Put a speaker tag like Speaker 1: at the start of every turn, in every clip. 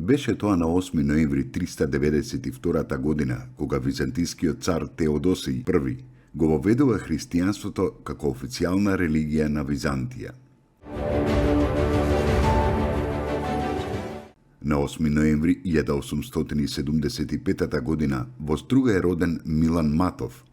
Speaker 1: Беше тоа на 8 ноември 392 година, кога византискиот цар Теодосиј I го воведува христијанството како официјална религија на Византија. На 8 ноември 1875 година во Струга е роден Милан Матов.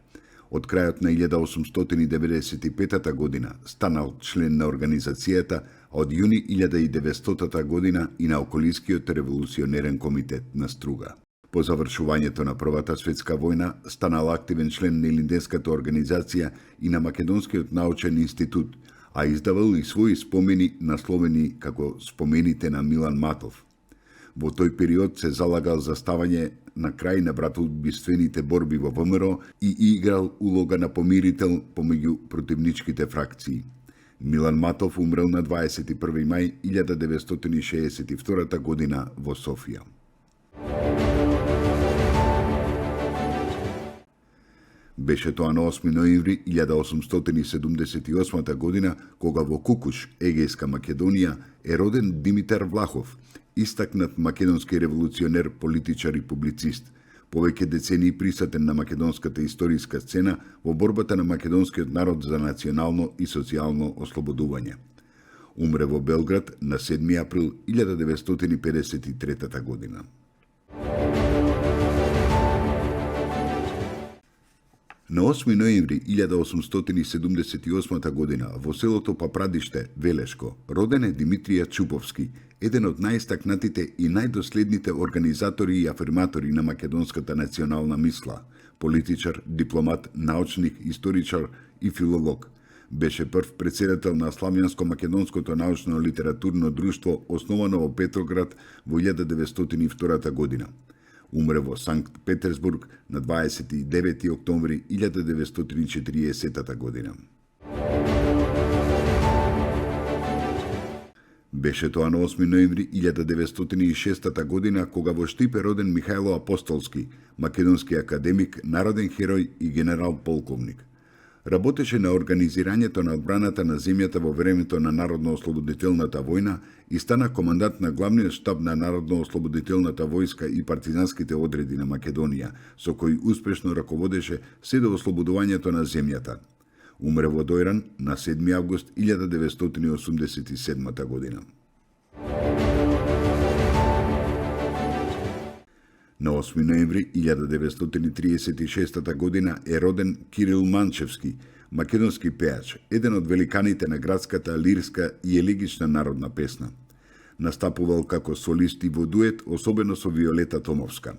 Speaker 1: Од крајот на 1895 година станал член на организацијата, од јуни 1900 година и на околискиот револуционерен комитет на Струга. По завршувањето на Првата светска војна станал активен член на Илинденската организација и на Македонскиот научен институт, а издавал и своји спомени насловени како спомените на Милан Матов. Во тој период се залагал за ставање на крај на братоубиствените борби во ВМРО и играл улога на помирител помеѓу противничките фракции. Милан Матов умрел на 21 мај 1962 година во Софија. Беше тоа на 8 ноември 1878 година, кога во Кукуш, Егејска Македонија, е роден Димитар Влахов, истакнат македонски револуционер, политичар и публицист, повеќе децении присутен на македонската историска сцена во борбата на македонскиот народ за национално и социјално ослободување. Умре во Белград на 7 април 1953 година. На 8 ноември 1878 година во селото Папрадиште, Велешко, роден е Димитрија Чуповски, еден од најстакнатите и најдоследните организатори и афирматори на македонската национална мисла, политичар, дипломат, научник, историчар и филолог. Беше прв председател на Славјанско-македонското научно-литературно друштво, основано во Петроград во 1902 година. Умре во Санкт Петерсбург на 29 октомври 1940 година. Беше тоа на 8 ноември 1906 година, кога во Штип е роден Михајло Апостолски, македонски академик, народен херој и генерал-полковник. Работеше на организирањето на одбраната на земјата во времето на Народно-ослободителната војна и стана командант на главниот штаб на Народно-ослободителната војска и партизанските одреди на Македонија, со кој успешно раководеше се до ослободувањето на земјата. Умре во Дојран на 7 август 1987 година. На 8 ноември 1936 година е роден Кирил Манчевски, македонски пеач, еден од великаните на градската лирска и елегична народна песна. Настапувал како солист и во дует, особено со Виолета Томовска.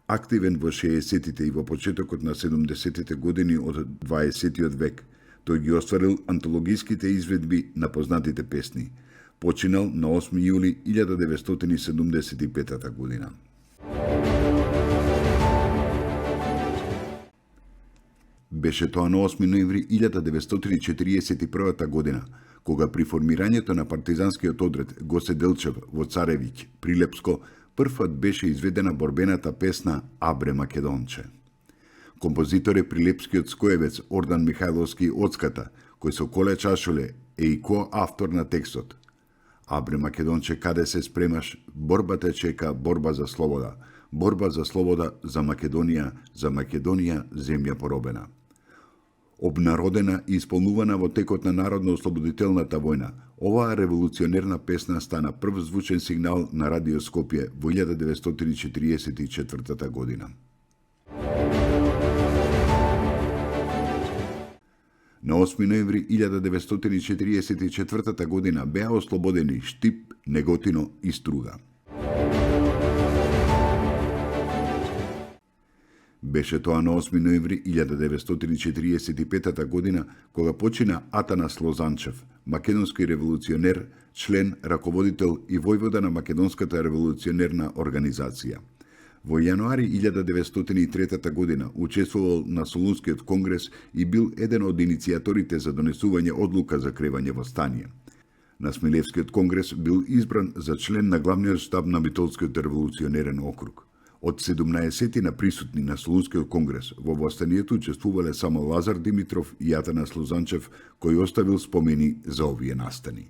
Speaker 1: Активен во 60-тите и во почетокот на 70-тите години од 20-тиот век, тој ги остварил антологиските изведби на познатите песни. Починал на 8 јули 1975 година. Беше тоа на 8 ноември 1941 година, кога при формирањето на партизанскиот одред Госе Делчев во Царевиќ, Прилепско, првпат беше изведена борбената песна Абре Македонче. Композитор е прилепскиот скоевец Ордан Михајловски Оцката, кој со Коле Чашоле е и коавтор на текстот. Абре Македонче, каде се спремаш, борба те чека, борба за слобода, борба за слобода за Македонија, земја поробена. Обнародена и исполнувана во текот на Народно-ослободителната војна, оваа револуционерна песна стана прв звучен сигнал на Радио Скопје во 1944 година. На 8 ноември 1944 година беа ослободени Штип, Неготино и Струга. Беше тоа на 8 ноември 1945 година, кога почина Атанас Лозанчев, македонски револуционер, член, раководител и војвода на Македонската револуционерна организација. Во јануари 1903 година учествувал на Солунскиот конгрес и бил еден од иницијаторите за донесување одлука за кревање во стание. На Смилевскиот конгрес бил избран за член на главниот штаб на Битолскиот револуционерен округ. Од 17 на присутни на Солунскиот конгрес во востанието учествувале само Лазар Димитров и Атанас Лозанчев, кој оставил спомени за овие настани.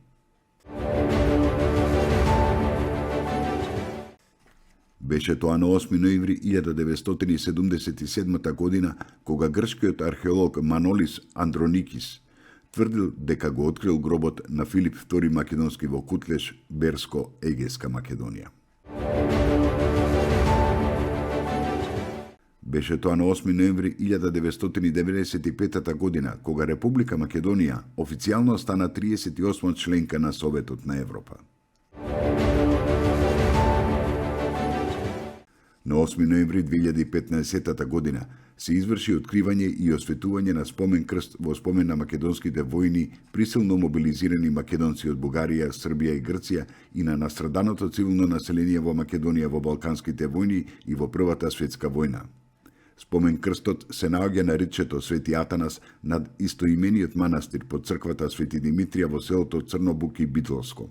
Speaker 1: Беше тоа на 8 ноември 1977 година, кога грчкиот археолог Манолис Андроникис тврдил дека го открил гробот на Филип II Македонски во Кутлеш, Берско, Егејска Македонија. Беше тоа на 8 ноември 1995 година, кога Република Македонија официјално стана 38 членка на Советот на Европа. На 8 ноември 2015 година се изврши откривање и осветување на спомен крст во спомен на македонските војни, присилно мобилизирани македонци од Бугарија, Србија и Грција и на настраданото цивилно население во Македонија во Балканските војни и во Првата светска војна. Спомен крстот се наоѓа на речето Свети Атанас над истоимениот манастир под црквата Свети Димитрија во селото Црнобук и Битолско.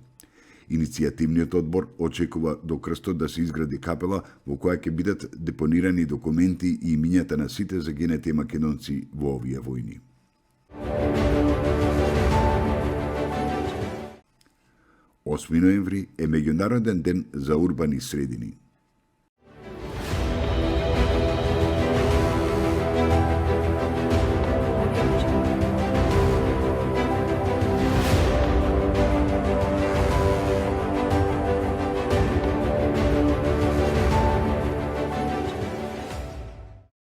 Speaker 1: Иницијативниот одбор очекува до крстот да се изгради капела во која ќе бидат депонирани документи и имињата на сите загинати македонци во овие војни. Осми ноември е меѓународен ден за урбани средини.